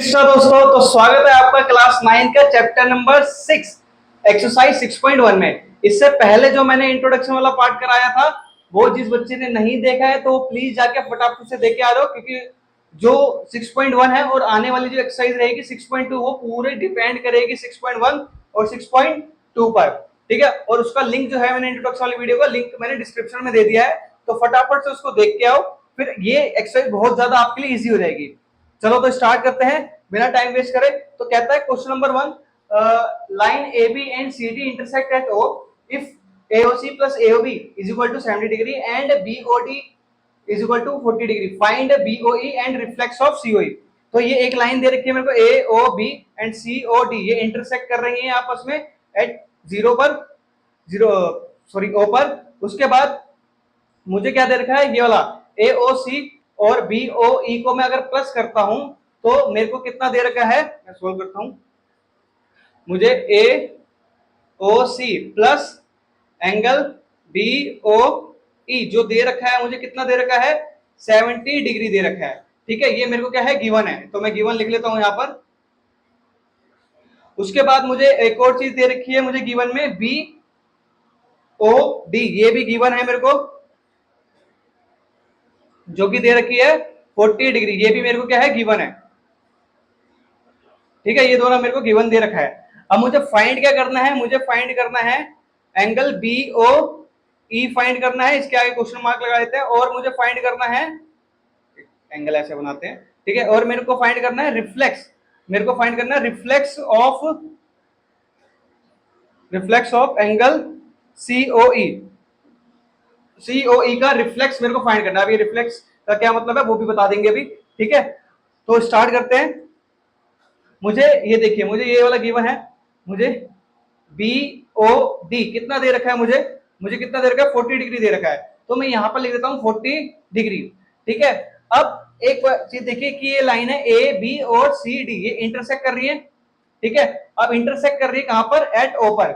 दोस्तों, तो स्वागत है आपका क्लास 9 का चैप्टर नंबर 6 एक्सरसाइज 6.1 में। इससे पहले जो मैंने इंट्रोडक्शन वाला पार्ट कराया था वो जिस बच्चे ने नहीं देखा है तो प्लीज जाके फटाफट से देख के आ जाओ, क्योंकि जो 6.1 है और आने वाली जो एक्सरसाइज रहेगी 6.2 वो पूरे डिपेंड करेगी 6.1 और 6.2 पर। ठीक है, और उसका लिंक जो है मैंने इंट्रोडक्शन वाली वीडियो का लिंक मैंने डिस्क्रिप्शन में दे दिया है, तो फटाफट से उसको देख के आओ, फिर ये एक्सरसाइज बहुत ज्यादा आपके लिए इजी हो जाएगी। चलो तो स्टार्ट करते हैं बिना टाइम वेस्ट करे। तो कहता है question number 1, line A B and C D intersect at O if AOC plus AOB is equal to 70 degree and BOD is equal to 40 degree. Find BOE and reflex of COE. तो ये एक line दे रखी है मेरे को AOB and COD, ये intersect कर रही हैं आपस में एट जीरो पर, O पर। उसके बाद मुझे क्या दे रखा है, ये वाला AOC और BOE को मैं अगर प्लस करता हूं तो मेरे को कितना दे रखा है, मैं सोल्व करता हूं। मुझे AOC प्लस एंगल BOE जो दे रखा है, मुझे कितना दे रखा है, 70 डिग्री दे रखा है। ठीक है, ये मेरे को क्या है, गिवन है, तो मैं गिवन लिख लेता हूं यहां पर। उसके बाद मुझे एक और चीज दे रखी है, मुझे गिवन में BOD, ये भी गिवन है मेरे को, जो कि दे रखी है 40 डिग्री, ये भी मेरे को क्या है, गिवन है। ठीक है, ये दोनों मेरे को गिवन दे रखा है। अब मुझे फाइंड क्या करना है, मुझे फाइंड करना है एंगल BOE फाइंड करना है, इसके आगे क्वेश्चन मार्क लगा देते हैं, और मुझे फाइंड करना है, एंगल ऐसे बनाते हैं, ठीक है, और मेरे को फाइंड करना है रिफ्लेक्स, मेरे को फाइंड करना है रिफ्लेक्स ऑफ एंगल COE का रिफ्लेक्स मेरे को फाइंड करना है। अभी रिफ्लेक्स का क्या मतलब है वो भी बता देंगे अभी। ठीक है, तो स्टार्ट करते हैं। मुझे ये देखिए, मुझे ये वाला गिवन है, मुझे BOD कितना दे रखा है, मुझे कितना दे रखा है, 40 डिग्री दे रखा है, तो मैं यहां पर लिख देता हूं 40 डिग्री। ठीक है, अब एक चीज देखिए कि ये लाइन है AB और CD, ये इंटरसेक्ट कर रही है। ठीक है, अब इंटरसेक्ट कर रही है कहां पर, एट O पर।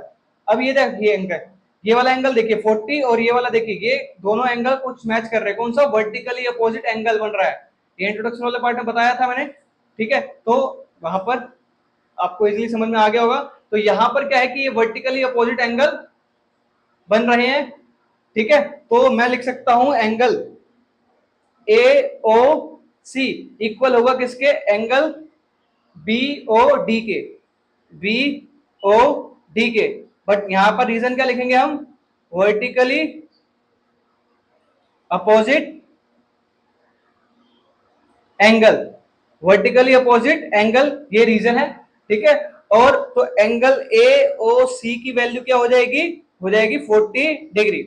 अब ये देखिए एंगल, ये वाला एंगल देखिए 40 और ये वाला देखिए, ये दोनों एंगल कुछ मैच कर रहे हैं, कौन सा, वर्टिकली अपोजिट एंगल बन रहा है, ये इंट्रोडक्शन वाले पार्ट में बताया था मैंने। ठीक है, तो वहां पर आपको इजीली समझ में आ गया होगा। तो यहां पर क्या है कि ये वर्टिकली अपोजिट एंगल बन रहे हैं। ठीक है, तो मैं लिख सकता हूं एंगल AOC इक्वल होगा किसके, एंगल BOD के, बट यहां पर रीजन क्या लिखेंगे हम, वर्टिकली अपोजिट एंगल, ये रीजन है। ठीक है, और तो एंगल AOC की वैल्यू क्या हो जाएगी, 40 डिग्री।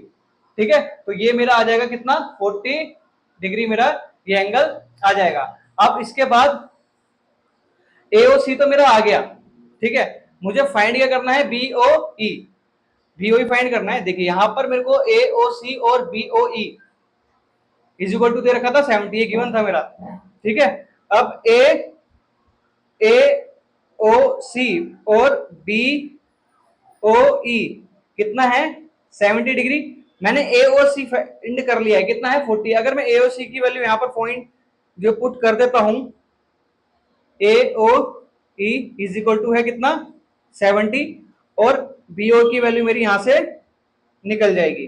ठीक है, तो ये मेरा आ जाएगा कितना, 40 डिग्री मेरा ये एंगल आ जाएगा। अब इसके बाद AOC तो मेरा आ गया। ठीक है, मुझे फाइंड क्या करना है, BOE फाइंड करना है। देखिए यहां पर मेरे को AOC और BOE इज इक्वल टू दे रखा था 70, ये गिवन था मेरा। ठीक है, अब AOC और BOE कितना है, 70 डिग्री। मैंने AOC फाइंड कर लिया है, कितना है, 40। अगर मैं AOC की वैल्यू यहां पर पॉइंट जो पुट कर देता हूं, AOE इज इक्वल टू है कितना, 70, और BO की वैल्यू मेरी यहां से निकल जाएगी,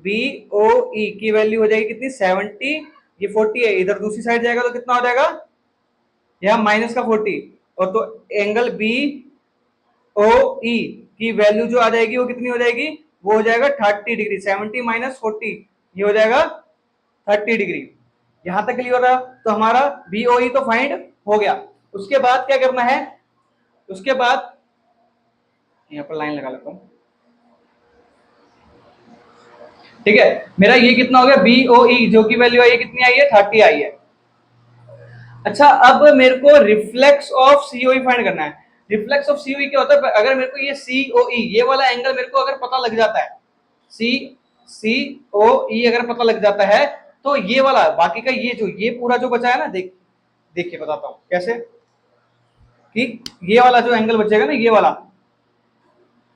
BOE की वैल्यू हो जाएगी कितनी, 70, ये 40 है, इधर दूसरी साइड जाएगा तो कितना हो जाएगा, यह माइनस का 40, और तो एंगल BOE की वैल्यू जो आ जाएगी वो कितनी हो जाएगी, वो हो जाएगा 30 डिग्री, 70 माइनस 40, ये हो जाएगा 30 डिग्री। यहां तक क्लियर हो रहा, तो हमारा BOE तो फाइंड हो गया। उसके बाद क्या करना है, उसके बाद यहां पर लाइन लगा लेता हूं। ठीक है, मेरा ये कितना हो गया, BOE जो की वैल्यू आई है कितनी आई है, 30 आई है। अच्छा, अब मेरे को रिफ्लेक्स ऑफ COE फाइंड करना है। रिफ्लेक्स ऑफ COE क्या होता है, अगर मेरे को ये COE ये वाला एंगल मेरे को अगर पता लग जाता है, COE अगर पता लग जाता है, तो ये वाला बाकी का ये पूरा जो बचा है ना, देखिए बताता हूं कैसे, कि ये वाला जो एंगल बचेगा ना,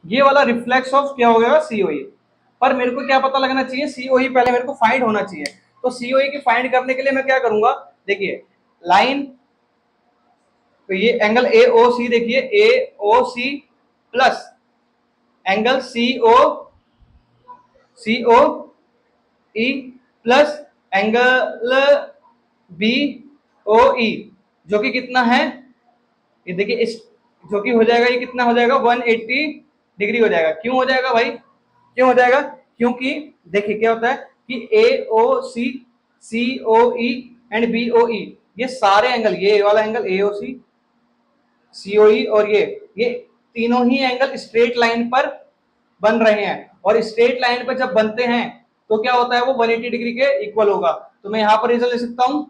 ये वाला रिफ्लेक्स ऑफ क्या हो गया, COE। पर मेरे को क्या पता लगना चाहिए, COE पहले मेरे को फाइंड होना चाहिए। तो COE की फाइंड करने के लिए मैं क्या करूंगा, देखिए लाइन तो ये एंगल ए ओ सी देखिए, A O C plus angle C O E plus angle B O E, जो कि कितना है, ये देखिए इस, जो कि हो जाएगा, ये कितना हो जाएगा 180 डिग्री हो जाएगा। क्यों हो जाएगा भाई, क्यों हो जाएगा, क्योंकि देखिए क्या होता है कि ए O C O E and B O ई, ये सारे एंगल, ये वाला angle A O C O ई और ये तीनों ही एंगल स्ट्रेट लाइन पर बन रहे हैं, और स्ट्रेट लाइन पर जब बनते हैं तो क्या होता है, वो 180 डिग्री के इक्वल होगा। तो मैं यहां पर रीजन ले सकता हूं,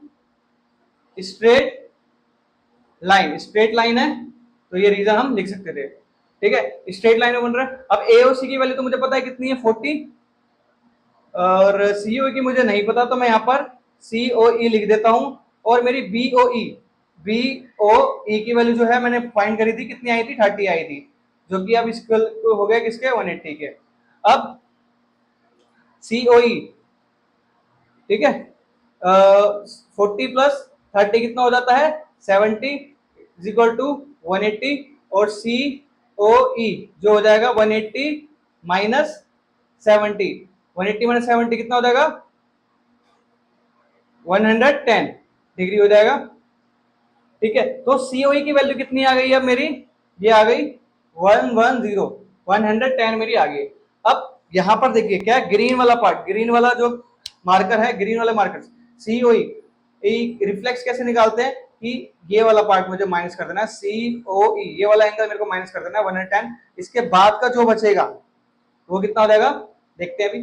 स्ट्रेट लाइन है, तो ये रीजन हम लिख सकते थे। ठीक है, स्ट्रेट लाइन में बन रहा है। अब एओसी की वैल्यू तो मुझे पता है कितनी है 40, और सीओ की मुझे नहीं पता, तो मैं यहाँ पर सीओई लिख देता हूं। और मेरी बीओई की वैल्यू जो है मैंने फाइंड करी थी, कितनी आई थी, 30 आई थी, जो कि अब इसके हो गया किसके, 180 के। अब सीओई, ठीक है, 40 प्लस 30 कितना हो जाता है, 70 इज इक्वल टू 180, और सी ओ ई जो हो जाएगा 180 माइनस 70, 180 माइनस 70 कितना हो जाएगा, 110 डिग्री हो जाएगा। ठीक है, तो सीओई की वैल्यू कितनी आ गई अब मेरी, ये आ गई 110, 110 मेरी आ गई। अब यहां पर देखिए क्या, ग्रीन वाला पार्ट, ग्रीन वाला जो मार्कर है, ग्रीन वाले मार्कर सीओई, रिफ्लेक्स कैसे निकालते हैं कि ये वाला पार्ट मुझे माइनस कर देना है, सीओई ये वाला एंगल मेरे को माइनस कर देना है 110, इसके बाद का जो बचेगा वो कितना हो जाएगा, देखते हैं अभी,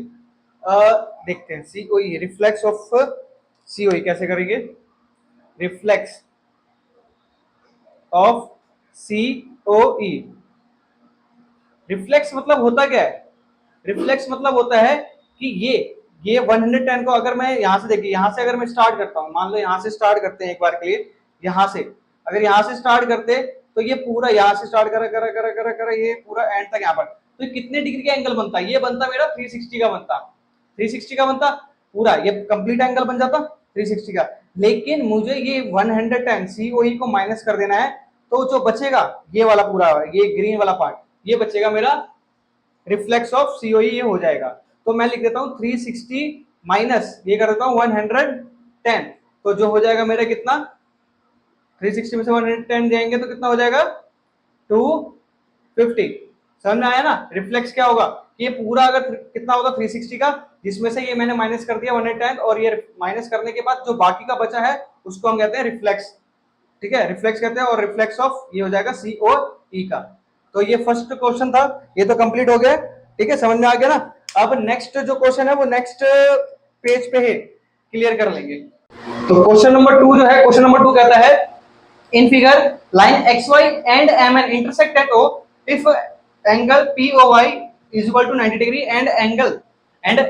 देखते हैं सीओई, रिफ्लेक्स ऑफ सीओई कैसे करेंगे, रिफ्लेक्स ऑफ सीओई। रिफ्लेक्स मतलब होता क्या है, रिफ्लेक्स मतलब होता है कि ये 110 को अगर मैं यहां से, देखिए यहां से अगर मैं स्टार्ट करता हूं, मान लो यहां से स्टार्ट करते हैं एक बार के लिए, यहां से अगर यहां से स्टार्ट करते तो ये पूरा यहां से स्टार्ट करा करा करा करा करा ये पूरा एंड तक यहां पर, तो कितने डिग्री का एंगल बनता, ये बनता मेरा 360 का बनता, 360 का बनता पूरा, ये कंप्लीट एंगल बन जाता 360 का। लेकिन मुझे ये 110 सीओई को माइनस कर देना है, तो जो बचेगा ये वाला पूरा, ये ग्रीन वाला पार्ट, ये बचेगा मेरा रिफ्लेक्स ऑफ सीओई, ये हो जाएगा। तो मैं लिख देता हूं 360 माइनस ये कर देता हूं 110, तो जो हो जाएगा मेरा कितना, 360 में से 110 जाएंगे तो कितना हो जाएगा 250। समझ में आया ना, रिफ्लेक्स क्या होगा, ये पूरा अगर कितना होगा 360 का, जिसमें से ये मैंने माइनस कर दिया 110, और ये माइनस करने के बाद जो बाकी का बचा है उसको हम कहते हैं रिफ्लेक्स। ठीक है, रिफ्लेक्स कहते हैं, और रिफ्लेक्स ऑफ ये हो जाएगा सीओ ई का। तो ये फर्स्ट क्वेश्चन था, ये तो कंप्लीट हो गया। ठीक है, समझ में आ गया ना। अब नेक्स्ट जो क्वेश्चन है वो नेक्स्ट पेज पे है, क्लियर कर लेंगे। तो क्वेश्चन नंबर 2 जो है, क्वेश्चन नंबर 2 कहता है in figure line XY and MN intersect at O if angle POY is equal to 90 degree and angle and A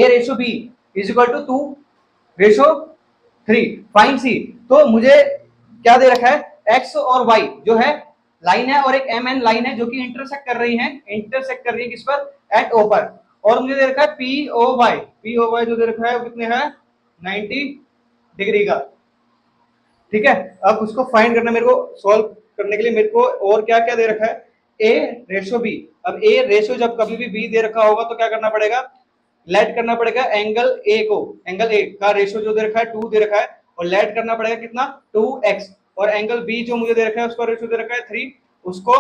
ratio B is equal to 2 ratio 3, fine C। तो मुझे क्या दे रखा है, X और Y जो है लाइन है, और एक MN लाइन है जो कि इंटरसेक्ट कर रही है किस पर, एट O पर, और मुझे दे रखा है POY जो दे रखा है वो कितने है, 90 डिग्री का। ठीक है, अब उसको फाइंड करना, मेरे को सॉल्व करने के लिए मेरे को और क्या क्या दे रखा है, ए रेशो बी। अब ए रेशो जब कभी भी बी दे रखा होगा तो क्या करना पड़ेगा, लेट करना पड़ेगा एंगल ए को, एंगल ए का रेशो जो दे रखा है 2 दे रखा है, और लेट करना पड़ेगा कितना 2x, और एंगल बी जो मुझे दे रखा है उसका रेशो दे रखा है 3, उसको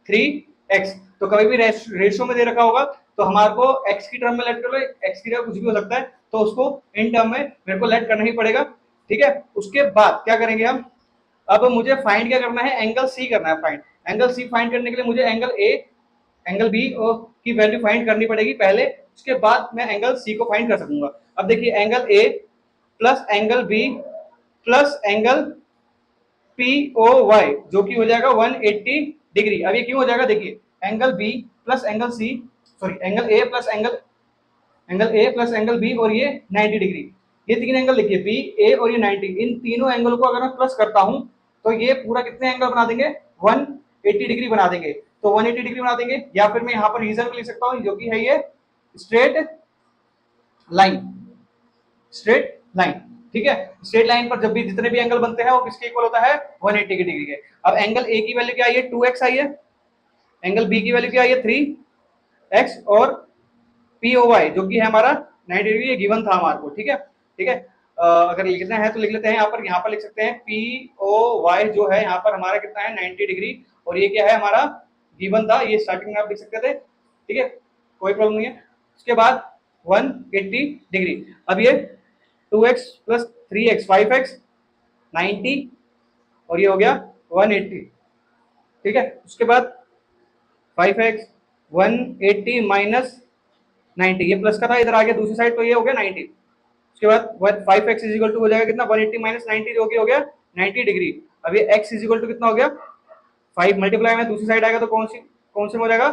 3x। तो कभी भी रेशो में दे रखा होगा तो हमारे को x की टर्म में लेट कर लो, x की टर्म कुछ भी हो सकता है, तो उसको इन टर्म में मेरे को लेट करना ही पड़ेगा। ठीक है, उसके बाद क्या करेंगे हम, अब मुझे फाइंड क्या करना है, एंगल सी करना है फाइंड। एंगल सी फाइंड करने के लिए मुझे एंगल ए एंगल बी की वैल्यू फाइंड करनी पड़ेगी पहले, उसके बाद मैं एंगल सी को फाइंड कर सकूंगा। अब देखिए angle A plus angle B plus angle P O Y जो कि हो जाएगा 180 डिग्री। अब ये क्यों हो जाएगा, देखिए angle B plus angle C, sorry angle A plus angle B और ये 90 डिग्री, ये तीन एंगल लिखिए बी ए और ये 90, इन तीनों एंगल को अगर मैं प्लस करता हूं तो ये पूरा कितने एंगल बना देंगे, 180 डिग्री बना देंगे। तो 180 डिग्री बना देंगे, या फिर मैं यहां पर रीजन लिख सकता हूं जो कि है ये स्ट्रेट लाइन, स्ट्रेट लाइन। ठीक है, स्ट्रेट लाइन पर जब भी जितने भी एंगल बनते हैं वो किसके इक्वल होता है, 180 की डिग्री के। अब एंगल ए की वैल्यू क्या आई है, 2x आई है, एंगल बी की वैल्यू क्या आई है, 3x, और पी ओ वाई जो कि है हमारा 90 डिग्री, ये गिवन था हमारे को। ठीक है, ठीक है। अगर लिखना है तो लिख लेते हैं, यहाँ पर लिख सकते हैं पी ओ वाई जो है यहाँ पर हमारा कितना है, 90 डिग्री, और ये क्या है हमारा गिवन था, ये स्टार्टिंग में आप लिख सकते थे। ठीक है, कोई प्रॉब्लम नहीं है। उसके बाद 180 डिग्री। अब ये 2x प्लस 3x 5x 90, और ये हो गया 180। ठीक है, उसके बाद 5x 180 माइनस 90, ये प्लस का था, इधर आ गया दूसरी साइड, तो ये हो गया 90। उसके बाद 5x इज इक्वल टू हो जाएगा कितना, 180 माइनस 90 जो कि हो गया 90 डिग्री। अब ये x इज इक्वल टू कितना हो गया, 5 मल्टीप्लाई में दूसरी साइड आएगा तो कौन से में हो जाएगा,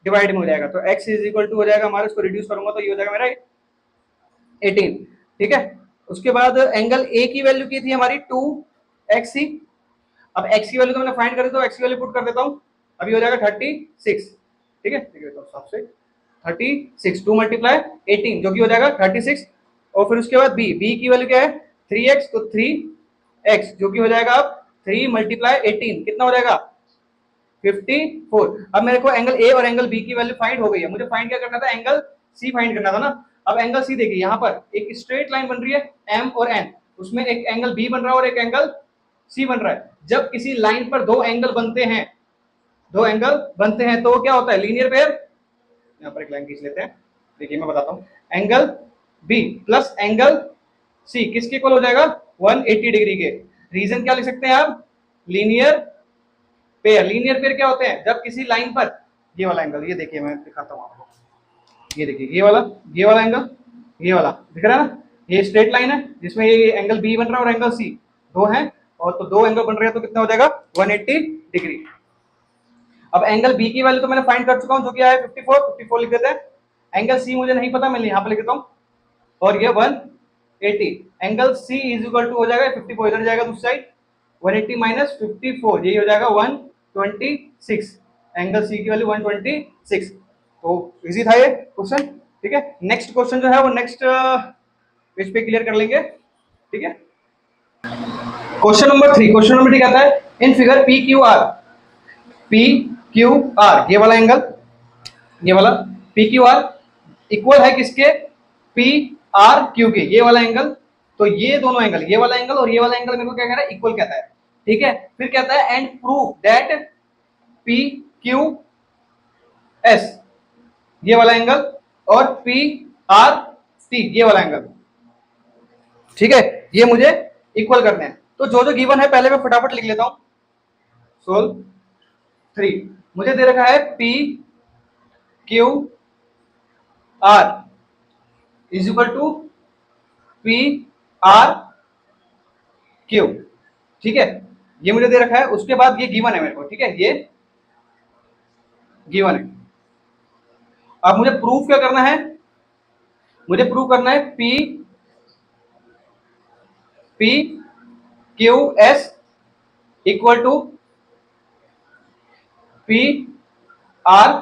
डिवाइड में हो जाएगा। तो x इज इक्वल टू हो जाएगा हमारा, इसको रिड्यूस करूंगा तो ये हो जाएगा मेरा 18। ठीक है, उसके बाद एंगल ए की वैल्यू की थी हमारी 2xc। अब x की वैल्यू तो मैंने फाइंड करी, तो x की वैल्यू पुट कर देता हूं, अभी हो जाएगा 36। ठीक है, सबसे 36 2 मल्टीप्लाई 18 जो कि हो जाएगा 36, और फिर उसके बाद b की वैल्यू क्या है 3x, तो 3x जो कि हो जाएगा अब 3 मल्टीप्लाई 18 कितना हो जाएगा 54। अब मेरे को एंगल ए और एंगल बी की वैल्यू फाइंड हो गई है, मुझे फाइंड क्या करना था, एंगल सी फाइंड करना था ना। अब एंगल सी देखिए, यहाँ पर एक स्ट्रेट लाइन बन रही है एम और एन, उसमें एक एंगल बी बन रहा है और एक एंगल सी बन रहा है। जब किसी लाइन पर दो एंगल बनते हैं, तो क्या होता है, लीनियर पेयर। यहाँ पर एक लाइन खींच लेते हैं, देखिए मैं बताता हूँ, angle B plus angle C किसके इक्वल हो जाएगा, 180 डिग्री के। रीजन क्या लिख सकते हैं आप, लीनियर पेयर। लीनियर पेयर क्या होते हैं, जब किसी लाइन पर, ये वाला एंगल, ये देखिए मैं दिखाता हूँ आपको, ये देखिए ये वाला एंगल, ये वाला दिख रहा है ना, ये स्ट्रेट लाइन है जिसमें ये एंगल बी बन रहा है और एंगल सी दो है, और तो दो एंगल बन रहे हैं तो कितना हो जाएगा 180 डिग्री। अब एंगल बी की वैल्यू तो मैंने फाइंड कर चुका हूं, जो कि है 54 लिख देते हैं। एंगल सी मुझे नहीं पता, मैं यहाँ पे लिख देता हूँ, और ये 180। Angle C is equal to हो जाएगा 54, इधर जाएगा दूसरी साइड, 180 माइनस 54 यही हो जाएगा 126। एंगल सी की वैल्यू 126। तो इजी था ये क्वेश्चन। ठीक है, नेक्स्ट क्वेश्चन जो है वो नेक्स्ट पेज पे क्लियर कर लेंगे। ठीक है, क्वेश्चन नंबर 3। क्वेश्चन नंबर 3 कहता है, in figure P Q are, ये वाला एंगल, ये वाला पी क्यू आर इक्वल है किसके, पी आर क्यू के, ये वाला एंगल। तो ये दोनों एंगल, ये वाला एंगल और ये वाला एंगल मेरे को क्या कह रहा है, इक्वल कहता है। ठीक है, फिर कहता है and prove that P Q S, ये वाला एंगल, और पी आर टी, ये वाला एंगल। ठीक है, ये मुझे इक्वल करने हैं। तो जो जो गिवन है पहले मैं फटाफट लिख लेता हूं। सोल्व 3, मुझे दे रखा है P Q R is equal to P R Q. ठीक है, ये मुझे दे रखा है। उसके बाद ये गिवन है मेरे को, ठीक है, ये गिवन है। अब मुझे प्रूफ क्या करना है, मुझे प्रूफ करना है P Q S equal to P R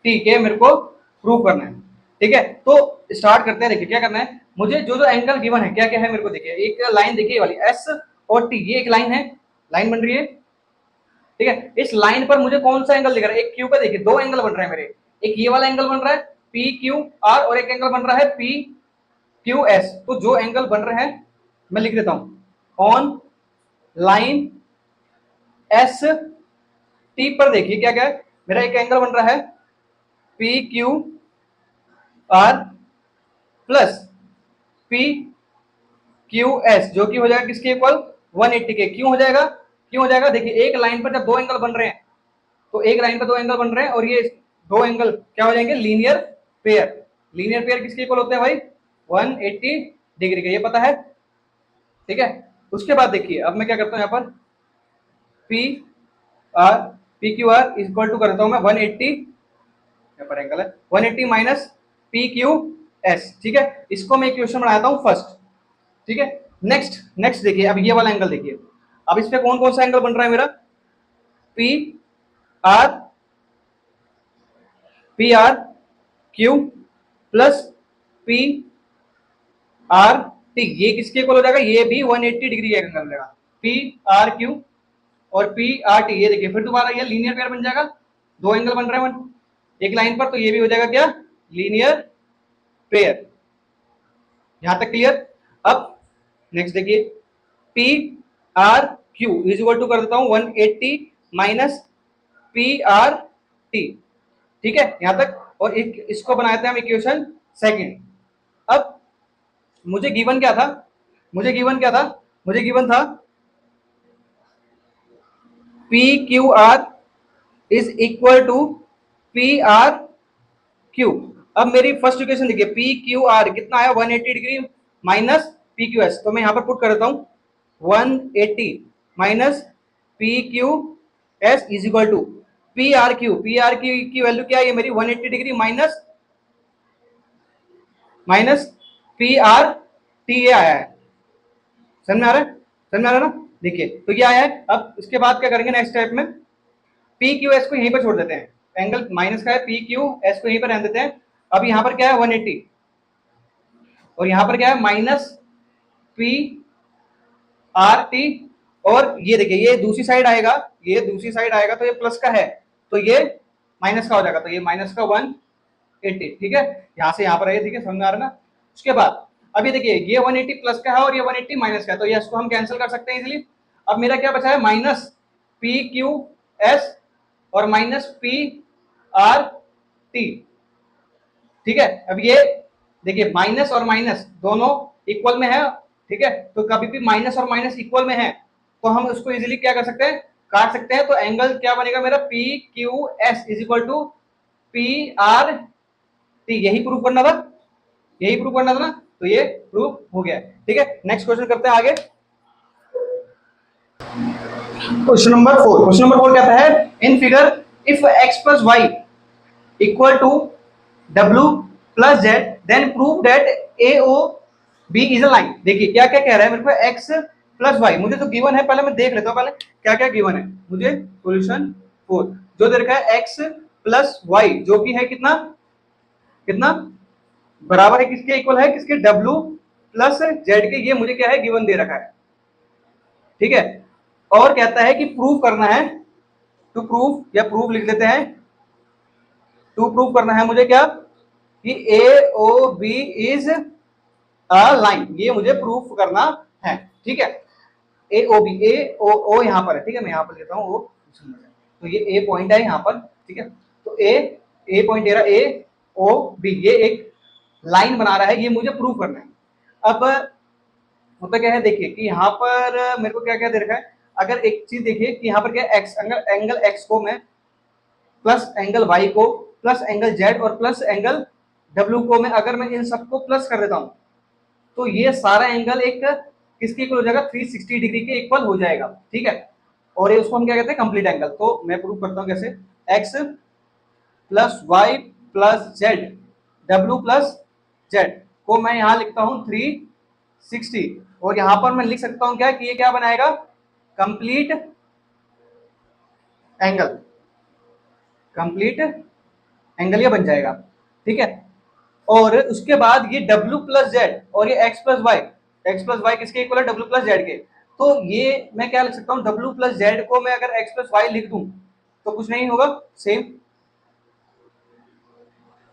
T के मेरे को प्रूव करना है। ठीक है, तो स्टार्ट करते हैं। देखिए क्या करना है, मुझे जो जो एंगल गिवन है क्या क्या है मेरे को देखिए, एक लाइन देखिए वाली एस और टी, ये एक लाइन है, लाइन बन रही है। ठीक है, इस लाइन पर मुझे कौन सा एंगल दिख रहा है, एक क्यू का, देखिए दो एंगल बन रहे हैं मेरे, एक ये वाला एंगल बन रहा है पी क्यू आर, और एक एंगल बन रहा है पी क्यू एस। तो जो एंगल बन रहे हैं मैं लिख देता हूं, ऑन लाइन एस टी पर देखिए क्या क्या है, मेरा एक एंगल बन रहा है P Q are plus P Q S, जो कि हो जाएगा किसके इक्वल 180 के। क्यों हो जाएगा, क्यों हो जाएगा, देखिए एक लाइन पर जब दो एंगल बन रहे हैं, तो एक लाइन पर दो एंगल बन रहे हैं और ये दो एंगल क्या हो जाएंगे, लीनियर पेयर। लीनियर पेयर किसके इक्वल होते हैं भाई, 180 डिग्री के, ये पता है। ठीक है, उसके बाद देखिए अब मैं क्या करता हूं, यहाँ पर P R P Q R equal to करता हूं मैं 180, यहाँ पर एंगल है 180 माइनस पी क्यू एस। ठीक है, इसको मैं इक्वेशन बनाता हूं फर्स्ट। ठीक है, नेक्स्ट नेक्स्ट देखिए, अब ये वाला एंगल देखिए, अब इस पे कौन कौन सा एंगल बन रहा है मेरा, P R Q plus P R T, ये किसके इक्वल हो जाएगा, ये भी 180 डिग्री का एंगल बनेगा, पी आर क्यू और पी आर टी। ये देखिए फिर दोबारा ये लीनियर पेयर बन जाएगा, दो एंगल बन रहे हैं एक लाइन पर, तो ये भी हो जाएगा क्या, लीनियर पेयर। यहां तक क्लियर। अब नेक्स्ट देखिए, P R Q is equal to कर देता हूं 180 माइनस पी आर टी, ठीक है यहां तक। और इसको बनाते हैं हम इक्वेशन सेकंड। अब मुझे गिवन क्या था, मुझे गिवन क्या था, मुझे गिवन था P Q R is equal to P R Q. अब मेरी फर्स्ट इक्वेशन देखिए, पी क्यू आर कितना आया 180 degree minus P Q S, तो मैं यहां पर पुट कर देता हूं 180 minus P Q S is equal to P R Q. P R Q की वैल्यू क्या है मेरी 180 degree minus minus P R T A आया है, समझ में आ रहा है, समझ में आ रहा है ना। देखिए तो ये आया है। अब इसके बाद क्या करेंगे नेक्स्ट स्टेप में, पी क्यू एस को यहीं पर छोड़ देते हैं, एंगल माइनस का है, पी क्यू एस को यहीं पर रहने देते हैं। अब यहां पर क्या है 180 और यहां पर क्या है माइनस पी आर टी, और ये देखिए ये दूसरी साइड आएगा, ये दूसरी साइड आएगा तो ये प्लस का है तो ये माइनस का हो जाएगा, तो ये माइनस का 180, ठीक है यहां से यहां पर है, ठीक है समझ में आ रहा है ना। उसके बाद अब ये देखिए ये 180 प्लस का है और ये 180 माइनस का है, तो ये इसको हम कैंसिल कर सकते हैं इजीली। अब मेरा क्या बचा है माइनस पी क्यू एस और माइनस पी आर टी, ठीक है। अब ये देखिए माइनस और माइनस दोनों इक्वल में है, ठीक है, तो कभी भी माइनस और माइनस इक्वल में है तो हम उसको इजीली क्या कर सकते हैं, काट सकते हैं। तो एंगल क्या बनेगा मेरा P Q S is equal to P R T, यही प्रूव करना था, यही प्रूव करना था ना, तो ये प्रूव हो गया, ठीक है। नेक्स्ट क्वेश्चन करते हैं आगे। क्वेश्चन नंबर 4, क्वेश्चन नंबर 4 कहता है in figure if X plus Y equal to W plus Z then prove that AOB is a line. देखिए क्या क्या कह रहा है मेरे को, x प्लस वाई मुझे तो गिवन है, पहले मैं देख लेता हूं पहले क्या क्या गिवन है मुझे। सॉल्यूशन 4 जो दे रखा है x प्लस वाई जो कि है कितना कितना बराबर है किसके इक्वल है, किसके W प्लस जेड के, ये मुझे क्या है गिवन दे रखा है, ठीक है। और कहता है कि प्रूव करना है, टू प्रूव या प्रूव लिख लेते हैं, टू प्रूव करना है मुझे क्या कि AOB इज अ लाइन, ये मुझे प्रूफ करना है, ठीक है। AOB ए ओ ओ यहां पर है, ठीक है मैं यहां पर लेता हूं ओ, तो ये ए पॉइंट है यहां पर, ठीक है। तो ए पॉइंट दे रहा है AOB, ये एक लाइन बना रहा है, ये मुझे प्रूफ करना है। अब होता क्या है देखिए कि यहाँ पर मेरे को क्या क्या दे रखा है, अगर एक चीज देखिए कि यहाँ पर क्या एक्स एंगल एक्स को मैं प्लस एंगल वाई को प्लस एंगल जेड और प्लस एंगल डब्ल्यू को मैं अगर मैं इन सबको प्लस कर देता हूं तो ये सारा एंगल एक किसके इक्वल हो जाएगा 360 डिग्री के इक्वल हो जाएगा, ठीक है। और ये उसको हम क्या कहते हैं कंप्लीट एंगल। तो मैं प्रूव करता हूं कैसे, X plus Y plus Z W plus Z को मैं यहां लिखता हूं 360 और यहां पर मैं लिख सकता हूं क्या कि ये क्या बनाएगा कंप्लीट एंगल, कंप्लीट एंगल ये बन जाएगा, ठीक है। और उसके बाद ये W प्लस जेड और ये x प्लस वाई किसके इक्वल है W प्लस जेड के, तो ये मैं क्या लिख सकता हूँ W प्लस जेड को मैं अगर x प्लस वाई लिख दूं तो कुछ नहीं होगा सेम,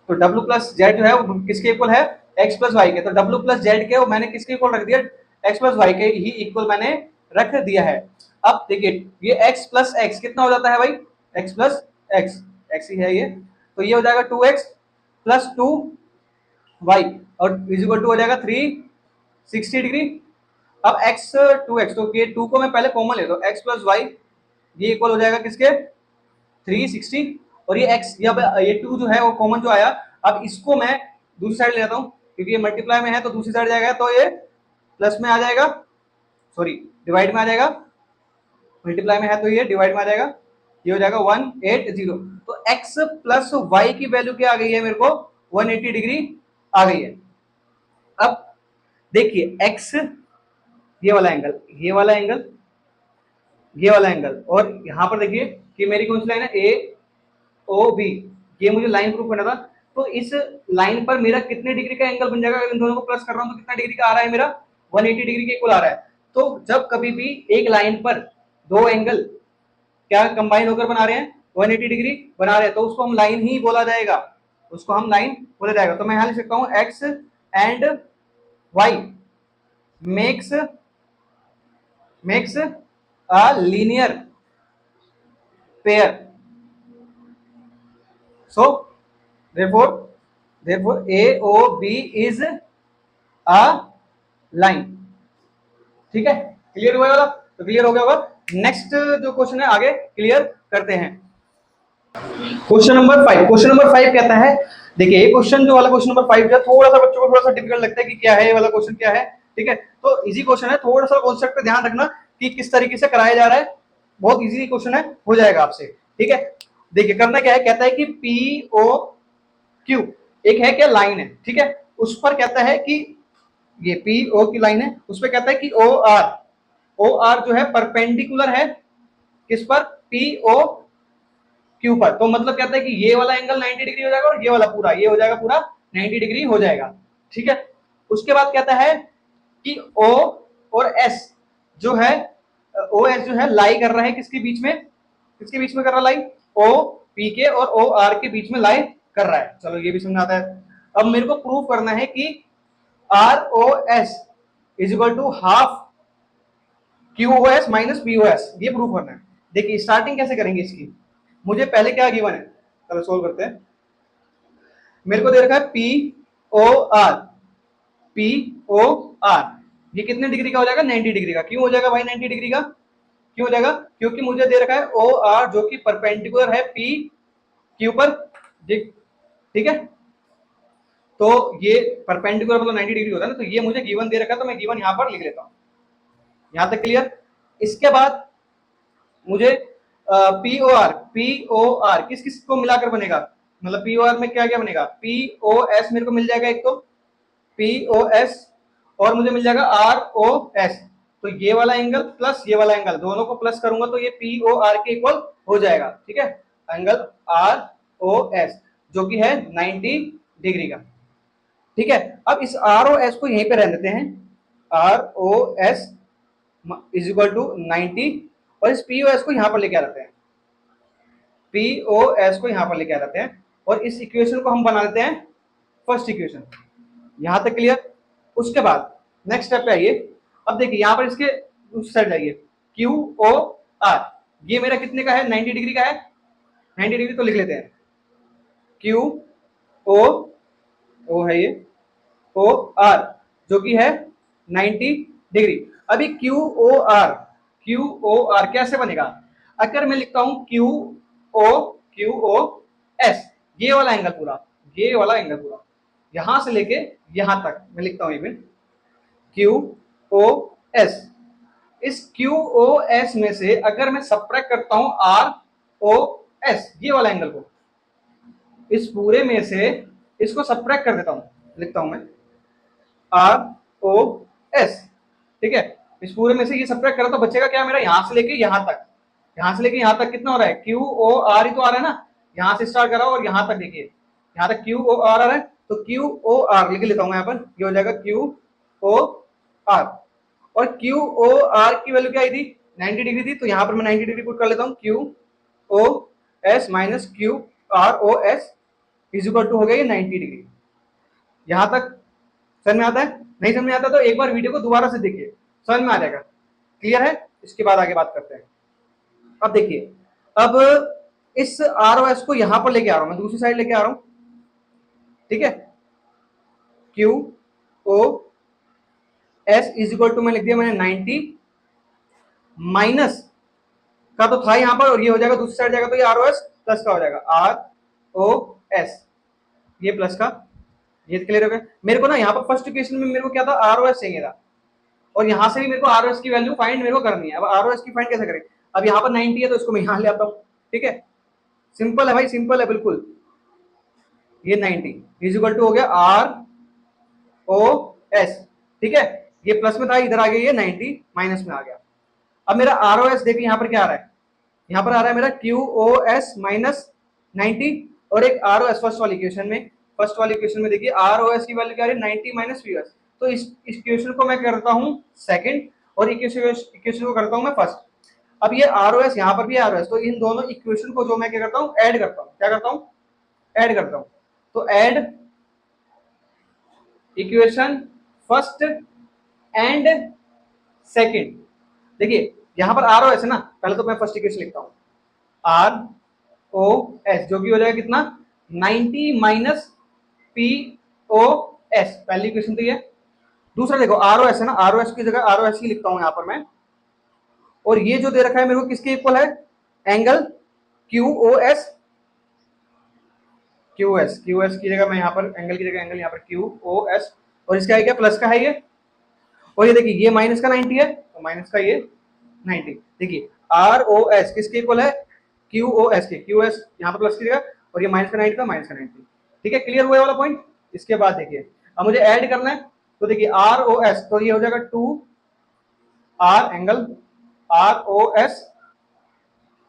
तो W प्लस जेड जो है वो किसके इक्वल है x प्लस वाई के, तो W प्लस जेड के मैंने किसके इक्वल रख दिया x प्लस वाई के ही इक्वल मैंने रख दिया है। अब देखिए ये x प्लस एक्स कितना हो जाता है भाई, x प्लस एक्स एक्स ही है ये, तो ये हो जाएगा 2x प्लस 2 y और इज इक्वल टू हो जाएगा 360 डिग्री। अब x 2x तो ये 2 को मैं पहले कॉमन ले लो, x प्लस वाई ये इक्वल हो जाएगा किसके 360 और ये x ये 2 जो है वो कॉमन जो आया, अब इसको मैं दूसरी साइड ले जाता हूँ क्योंकि ये मल्टीप्लाई में है तो दूसरी साइड जाएगा तो ये प्लस में आ जाएगा, सॉरी डिवाइड में आ जाएगा, मल्टीप्लाई में है तो ये डिवाइड में आ जाएगा, ये हो जाएगा 180। तो x प्लस वाई की वैल्यू क्या आ गई है मेरे को 180 डिग्री आ गई है। अब देखिए x ये वाला एंगल ये वाला एंगल ये वाला एंगल और यहां पर देखिए कि मेरी कौन सी लाइन है AOB, ये मुझे लाइन प्रूफ करना था। तो इस लाइन पर मेरा कितने डिग्री का एंगल बन जाएगा, अगर इन दोनों को प्लस कर रहा हूं तो कितना डिग्री का आ रहा है मेरा 180 डिग्री के इक्वल आ रहा है। तो जब कभी भी एक लाइन पर दो एंगल क्या कंबाइन होकर बना रहे हैं, 180 डिग्री बना रहे हैं, तो उसको हम लाइन ही बोला जाएगा, उसको हम लाइन बोला जाएगा। तो मैं यहां लिख सकता हूं X and Y makes a linear pair, so therefore AOB is a line। ठीक है, क्लियर हुआ वाला? तो क्लियर हो गया होगा। नेक्स्ट जो क्वेश्चन है आगे क्लियर करते हैं। क्वेश्चन नंबर 5 कहता है, देखिए ये क्वेश्चन जो वाला क्वेश्चन नंबर 5 है, थोड़ा सा बच्चों को थोड़ा सा डिफिकल्ट लगता है कि क्या है ये वाला क्वेश्चन क्या है। ठीक है, तो इजी क्वेश्चन है, थोड़ा सा कॉन्सेप्ट पे ध्यान रखना कि किस तरीके से कराया जा रहा है, बहुत इजी क्वेश्चन है, हो जाएगा आपसे। ठीक है, देखिए करना क्या है, कहता है कि POQ एक है क्या लाइन है, ठीक है, उस पर कहता है कि ये PO की लाइन है, उस पर कहता है कि OR जो है परपेंडिकुलर है किस पर, POQ पर। तो मतलब कहता है कि ये वाला एंगल 90 डिग्री हो जाएगा और ये वाला पूरा, ये हो जाएगा पूरा 90 डिग्री हो जाएगा। ठीक है, उसके बाद कहता है कि O और S जो है, OS जो है लाई कर रहा है किसके बीच में, किसके बीच में कर रहा है लाई, OP के और OR के बीच में लाई कर रहा है। चलो ये भी समझ आता है। अब मेरे को प्रूव करना है कि ROS is equal to half QOS minus POS, ये प्रूव करना है। देखिए स्टार्टिंग कैसे करेंगे इसकी, मुझे पहले क्या गिवन है, चलो सोल्व करते हैं। मेरे को दे रखा है POR, ये कितने डिग्री का हो जाएगा, 90 डिग्री का। क्यों हो जाएगा भाई 90 डिग्री का, क्यों हो जाएगा, क्योंकि मुझे दे रखा है OR जो कि परपेंडिकुलर है PQ पर। ठीक है, तो ये परपेंडिकुलर मतलब 90 डिग्री होता है ना, तो ये मुझे गिवन दे रखा है, तो मैं गिवन यहां पर लिख लेता हूं। यहां तक क्लियर। इसके बाद मुझे POR किस किस को मिलाकर बनेगा, मतलब POR में क्या क्या बनेगा, POS मेरे को मिल जाएगा एक तो POS, और मुझे मिल जाएगा ROS। तो ये वाला एंगल प्लस ये वाला एंगल दोनों को प्लस करूंगा तो ये POR के इक्वल हो जाएगा। ठीक है, एंगल ROS जो कि है 90 डिग्री का। ठीक है, अब इस ROS को यहीं पे रहने देते हैं, ROS इज इक्वल टू 90, और इस POS को यहां पर लेके आ जाते हैं, POS को यहां पर लेके आ जाते हैं, और इस इक्वेशन को हम बना लेते हैं फर्स्ट इक्वेशन। यहां तक क्लियर। उसके बाद नेक्स्ट स्टेप पे आइए। अब देखिए यहां पर इसके उस साइड जाइए, QOR ये मेरा कितने का है, 90 डिग्री का है, 90 डिग्री तो लिख लेते हैं, QO है ये, OR जो कि है 90 डिग्री। अभी QOR कैसे बनेगा, अगर मैं लिखता हूं QOS, ये वाला एंगल पूरा, ये वाला एंगल पूरा यहां से लेके यहां तक मैं लिखता हूं इवन QOS। इस QOS में से अगर मैं सब्ट्रैक्ट करता हूं ROS ये वाला एंगल को, इस पूरे में से इसको सब्ट्रैक्ट कर देता हूं, लिखता हूं मैं ROS। ठीक है, इस पूरे में से ये सब्ट्रैक्ट करा तो बचेगा क्या मेरा, यहां से लेके यहां तक, यहां से लेके यहां तक कितना हो रहा है, QOR ही तो आ रहा है ना, यहां से स्टार्ट करा और यहां तक देखिए, यहां तक QOR आ रहा है, तो QOR लिख लेता हूं यहाँ पर, ये हो जाएगा QOR। और QOR की वैल्यू क्या आई थी, 90 डिग्री थी, तो यहां पर मैं 90 डिग्री पुट कर लेता हूं, QOS minus QROS is equal to हो गया ये 90 डिग्री। यहां तक समझ में आता है, नहीं समझ में आता तो एक बार वीडियो को दोबारा से देखिए, समझ में आ जाएगा। क्लियर है, इसके बाद आगे बात करते हैं। अब देखिए, अब इस ROS को यहां पर लेके आ रहा हूं मैं, दूसरी साइड लेके आ रहा हूं। ठीक है, QOS इज इक्वल टू मैं लिख दिया मैंने 90 माइनस का तो था यहां पर, और ये हो जाएगा दूसरी साइड जाएगा तो ये ROS प्लस का हो जाएगा, ROS ये प्लस का, ये क्लियर हो गया। मेरे को ना यहाँ पर फर्स्ट इक्वेशन में मेरे को क्या था, ROS चाहिए था, और यहां से भी मेरे को ROS की वैल्यू फाइंड मेरे को करनी है। अब ROS की फाइंड कैसे करें, अब यहाँ पर 90 है तो इसको मैं यहां ले आता हूं। ठीक है, सिंपल है भाई, सिंपल है बिल्कुल। ये 90 इज इक्वल टू हो गया ROS। ठीक है, ये प्लस में था, इधर आ गया ये 90 माइनस में आ गया। अब मेरा ROS देखिए यहाँ पर क्या आ रहा है, यहाँ पर आ रहा है मेरा QOS माइनस 90, और एक ROS फर्स्ट वाली इक्वेशन में, देखिए ROS की वैल्यू क्या आ रही है, 90 माइनस POS, तो इस इक्वेशन को मैं करता हूं सेकंड और इक्वेशन को करता हूं मैं फर्स्ट। अब ये ROS यहाँ पर भी ROS, तो इन दोनों इक्वेशन को जो मैं क्या करता हूँ ऐड करता हूँ, क्या करता हूँ ऐड करता हूँ। तो add equation first and second. देखिए यहाँ पर ROS है ना, पहले तो मैं फर्स्ट इक्वेशन लिखता हूँ ROS जो कि हो जाएगा कितना 90 माइनस POS, पहली इक्वेशन तो ये। दूसरा देखो ROS है ना, ROS की जगह ROS ही लिखता हूं यहां पर मैं, और ये जो दे रखा है मेरे को किसके इक्वल है, एंगल QOS। QS की जगह मैं यहाँ पर एंगल की जगह एंगल यहाँ पर QOS, और इसका है क्या प्लस का है ये, और ये देखिए ये माइनस का 90 है तो माइनस का ये 90। देखिए ROS किसके इक्वल है, QOS के, QS यहाँ पर प्लस की जगह और ये माइनस का 90 का माइनस का 90। ठीक है, क्लियर हुआ वाला पॉइंट। इसके बाद देखिए अब मुझे ऐड करना है, तो देखिए ROS तो ये हो जाएगा 2R angle ROS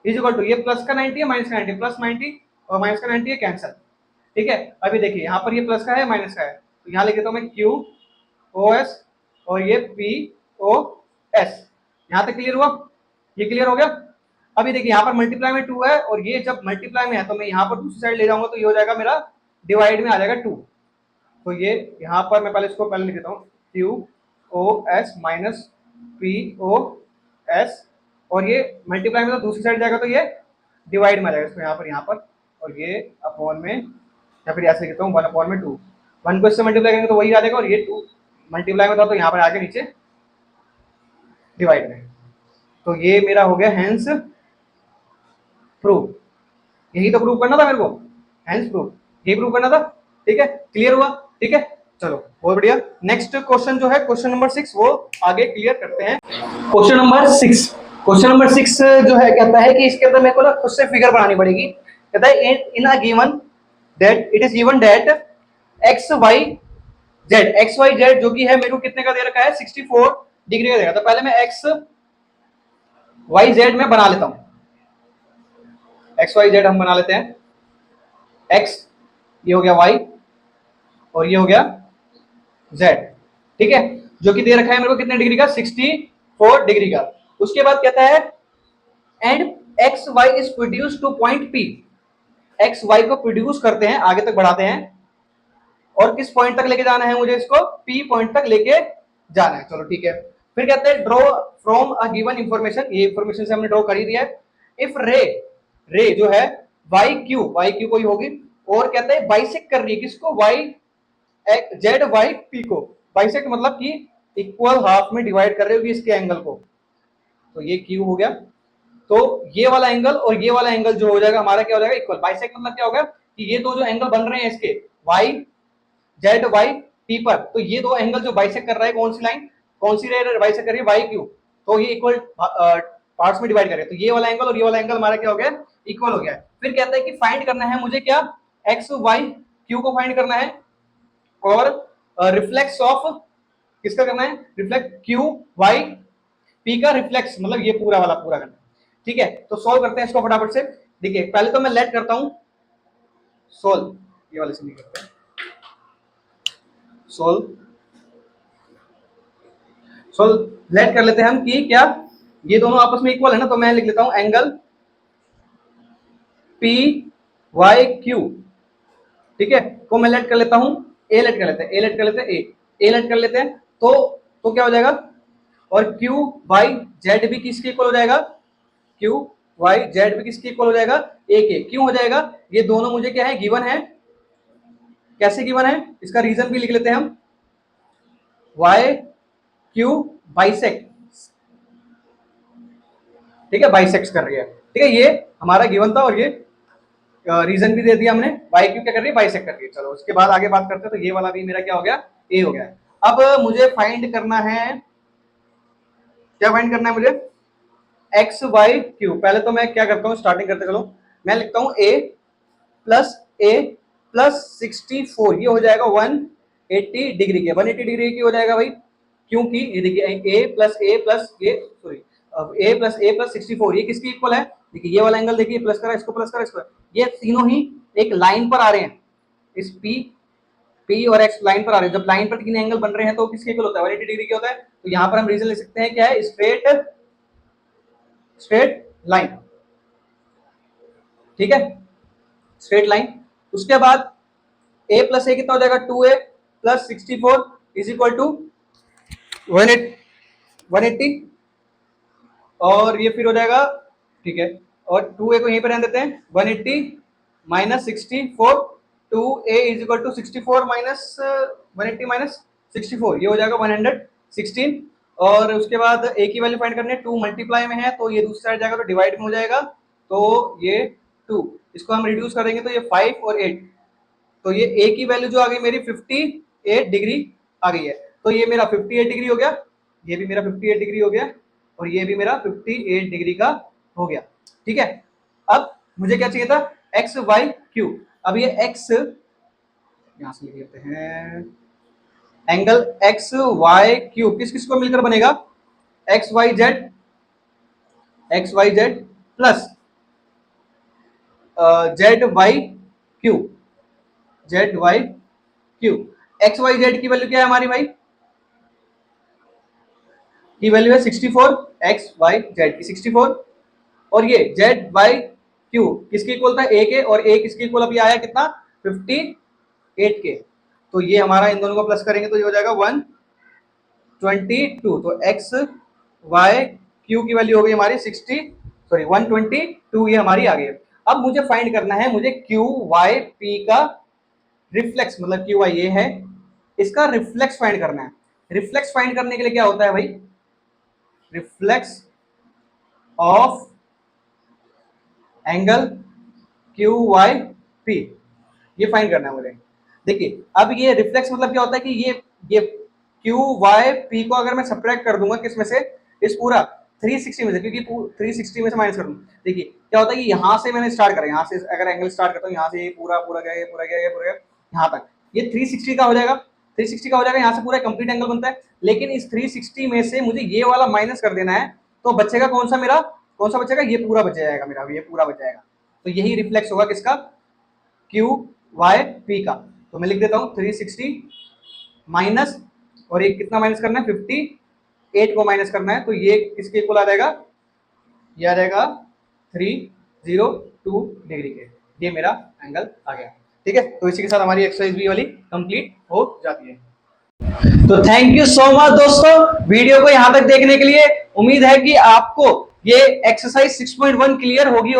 is equal to, ये प्लस का 90 है माइनस का 90, प्लस 90 और माइनस का 90 है कैंसल। ठीक है, अभी देखिए यहाँ पर ये प्लस का है माइनस का है, तो यहाँ लिख देता हूँ मैं QOS और ये POS। यहाँ तक क्लियर हुआ, ये क्लियर हो गया। अभी देखिए यहाँ पर मल्टीप्लाई में 2 है, और ये जब मल्टीप्लाई में है तो मैं यहाँ पर दूसरी साइड ले जाऊंगा तो ये हो जाएगा मेरा डिवाइड में आ जाएगा 2। तो ये यहाँ पर मैं पहले इसको पहले लिख देता हूँ QOS माइनस POS, और ये मल्टीप्लाई में तो दूसरी साइड जाएगा तो ये डिवाइड में आ जाएगा, इसको यहाँ पर और ये अपॉन में, या फिर ऐसे लिखता हूँ 1/2। 1 को इससे मल्टीप्लाई करेंगे तो वही आ जाएगा, और ये 2 मल्टीप्लाई में था तो यहाँ पर आके नीचे डिवाइड में। तो ये मेरा हो गया हैंस प्रूफ। यही तो प्रूफ करना था मेरे को, हैंस प्रूफ यही प्रूफ करना था। ठीक है, क्लियर हुआ। ठीक है, चलो बहुत बढ़िया। नेक्स्ट क्वेश्चन जो है क्वेश्चन नंबर 6 वो आगे क्लियर करते हैं। क्वेश्चन नंबर 6, क्वेश्चन नंबर 6 जो है कहता है कि इसके अंदर मेरे को ना खुद से फिगर बनानी पड़ेगी। कहता है in a given that it is given that X Y Z जो कि है मेरे को कितने का दे रखा है 64 डिग्री का देगा। तो पहले मैं एक्स वाई जेड में बना लेता हूं, एक्स वाई जेड हम बना लेते हैं। एक्स ये हो गया वाई और ये हो गया जेड। ठीक है, जो कि दे रखा है मेरे को कितने डिग्री का 64 डिग्री का। उसके बाद कहता है and X Y is produce to point P, X Y को प्रोड्यूस करते हैं, आगे तक बढ़ाते हैं, और किस पॉइंट तक लेके जाना है मुझे इसको, पी पॉइंट तक लेके जाना है। चलो ठीक है, फिर कहते हैं draw from a given information, ये इंफॉर्मेशन से हमने ड्रॉ कर ही दिया है। इफ रे जो है वाई क्यू कोई होगी, और कहते हैं बाइसेक्ट कर रही है किसको, वाई जेड वाई पी को। बाइसेक्ट मतलब कि इक्वल हाफ में डिवाइड कर रही होगी इसके एंगल को, तो ये क्यू हो गया। तो ये वाला एंगल और ये वाला एंगल जो हो जाएगा हमारा क्या हो जाएगा इक्वल। बाइसेक्ट मतलब क्या होगा कि ये दो जो एंगल बन रहे हैं इसके वाई जेड वाई पी पर, तो ये दो एंगल जो बाइसेक्ट कर रहा है कौन सी लाइन, कौन सी रे बाइसेक्ट कर रही है वाई क्यू, तो ये इक्वल पार्ट्स में डिवाइड करें, तो ये वाला एंगल और ये वाला एंगल हमारा क्या हो गया इक्वल हो गया है। फिर कहता है कि फाइंड करना है मुझे क्या, एक्स वाई क्यू को फाइंड करना है, और रिफ्लेक्स ऑफ किसका करना है, रिफ्लेक्ट क्यू वाई पी का रिफ्लेक्स मतलब ये पूरा वाला पूरा करना है। ठीक है, तो सॉल्व करते हैं इसको फटाफट से। देखिए पहले तो मैं लेट करता हूं सोल्व, ये वाले से नहीं करते हैं सोल्व लेट कर लेते हैं हम कि क्या ये दोनों आपस में इक्वल है ना, तो मैं लिख लेता हूं एंगल पी वाई क्यू। ठीक है, को मैं लेट कर लेता हूं ए लेट कर लेते हैं, ए लेट कर लेते हैं, ए लेट कर लेते हैं, तो क्या हो जाएगा, और क्यू वाई जेड भी किसके इक्वल हो जाएगा, क्यू वाई जेड भी किसके इक्वल हो जाएगा, ए के। क्यों हो जाएगा, ये दोनों मुझे क्या है गिवन है, कैसे गिवन है इसका रीजन भी लिख लेते हैं हम, वाई क्यू बाइसेक्ट। ठीक है, बाइसेक्ट कर रही है। ठीक है, ये हमारा गिवन था और ये रीजन भी दे दिया हमने, वाई क्यू क्या कर रही है बाइसेक्ट कर रही है। चलो उसके बाद आगे बात करते हैं, तो ये वाला भी मेरा क्या हो गया ए हो गया। अब मुझे फाइंड करना है, क्या फाइंड करना है मुझे, एक्स वाई क्यू। पहले तो मैं क्या करता हूँ स्टार्टिंग करते चलो, मैं लिखता हूँ ए प्लस 64, ये हो जाएगा 180 डिग्री के, 180 डिग्री की हो जाएगा भाई, क्योंकि ये देखिए ए प्लस ए प्लस 64 ये किसकी इक्वल है, देखिए ये वाला एंगल देखिए प्लस करा इसको प्लस करा इसको, ये तीनों ही एक लाइन पर आ रहे हैं, इस पी पी और एक्स लाइन पर आ रहे हैं, जब लाइन पर तीन एंगल बन रहे हैं तो किसके इक्वल होता है, 180 डिग्री के होता है। तो यहाँ पर हम रीजन ले सकते हैं क्या है, स्ट्रेट लाइन, ठीक है, स्ट्रेट लाइन। उसके बाद a प्लस ए कितना हो जाएगा, 2a plus 64 is equal to 180, और ये फिर हो जाएगा, ठीक है, और 2a को यहीं पर रहने देते हैं, 180 minus 64, 2a is equal to 64 minus 180 minus 64, ये हो जाएगा 116। और उसके बाद a की वैल्यू फाइंड करनी है, 2 मल्टीप्लाई में है तो ये दूसरी साइड जाएगा तो डिवाइड में हो जाएगा, तो ये 2, इसको हम रिड्यूस करेंगे तो ये 5 और 8, तो ये a की वैल्यू जो आ गई मेरी 58 डिग्री आ गई है। तो ये मेरा 58 डिग्री हो गया, ये भी मेरा 58 डिग्री हो गया, और ये भी मेरा 58 डिग्री का हो गया, ठीक है। अब मुझे क्या चाहिए था, एक्स वाई क्यू। अब ये एक्स यहां से लिख लेते हैं, एंगल एक्स वाई क्यू किस किस को मिलकर बनेगा, X Y Z plus Z Y Q, Z Y Q. X Y Z की वैल्यू क्या है हमारी भाई, की वैल्यू है 64, एक्स वाई जेड की 64, और ये जेड वाई क्यू किसके इक्वल था, ए के, और ए किसके इक्वल अभी आया कितना, 58 के। तो ये हमारा इन दोनों को प्लस करेंगे तो ये हो जाएगा 122, तो एक्स वाई क्यू की वैल्यू हो गई हमारी 122, ये हमारी आ गई। अब मुझे फाइंड करना है, मुझे क्यू वाई पी का रिफ्लेक्स, मतलब क्यू वाई ये है, इसका रिफ्लेक्स फाइंड करना है। रिफ्लेक्स फाइंड करने के लिए क्या होता है भाई, reflex of angle Q Y P, ये फाइंड करना है मुझे। देखिए अब ये रिफ्लेक्स मतलब क्या होता है कि ये क्यू वाई पी को अगर मैं सब्ट्रैक्ट कर दूंगा किस में से, इस पूरा 360 में से, क्योंकि 360 में से माइनस कर दूं, देखिए क्या होता है कि यहां से मैंने स्टार्ट करा, यहां से अगर एंगल स्टार्ट करता हूं, यहां से ये पूरा पूरा गया, ये पूरा गया, ये पूरा गया, यहां तक, ये 360 का हो जाएगा, 360 का हो जाएगा, यहां से पूरा कंप्लीट एंगल बनता है। लेकिन इस 360 में से मुझे ये वाला माइनस कर देना है, तो बचेगा कौन सा मेरा, कौन सा बचेगा, ये पूरा बच जाएगा मेरा, ये पूरा बच जाएगा। तो यही रिफ्लेक्स होगा किसका, क्यू वाई पी का। तो मैं लिख देता हूं 360 माइनस, और ये कितना माइनस करना है, 58 को माइनस करना है, तो ये किसके इक्वल आ जाएगा, ये आ जाएगा 302 डिग्री के, ये मेरा एंगल आ गया, ठीक है। तो इसी के साथ हमारी एक्सरसाइज भी वाली कंप्लीट हो जाती है। तो थैंक यू सो मच दोस्तों, वीडियो को यहां तक देखने के लिए। उम्मीद है कि आपको ये एक्सरसाइज 6.1 क्लियर होगी।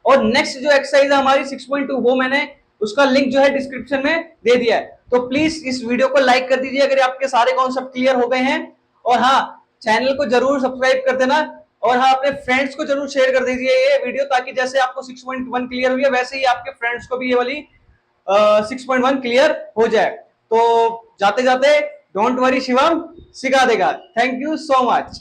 और नेक्स्ट जो एक्सरसाइज है हमारी 6.2, वो मैंने उसका लिंक जो है डिस्क्रिप्शन में दे दिया है, तो प्लीज इस वीडियो को लाइक कर दीजिए अगर आपके सारे कॉन्सेप्ट क्लियर हो गए हैं। और हाँ, चैनल को जरूर सब्सक्राइब कर देना, और हाँ, अपने फ्रेंड्स को जरूर शेयर कर दीजिए ये वीडियो, ताकि जैसे आपको 6.1 क्लियर हुई है वैसे ही आपके फ्रेंड्स को भी ये वाली 6.1 क्लियर हो जाए। तो जाते जाते डोंट वरी, शिवम सिखा देगा। Thank you so much.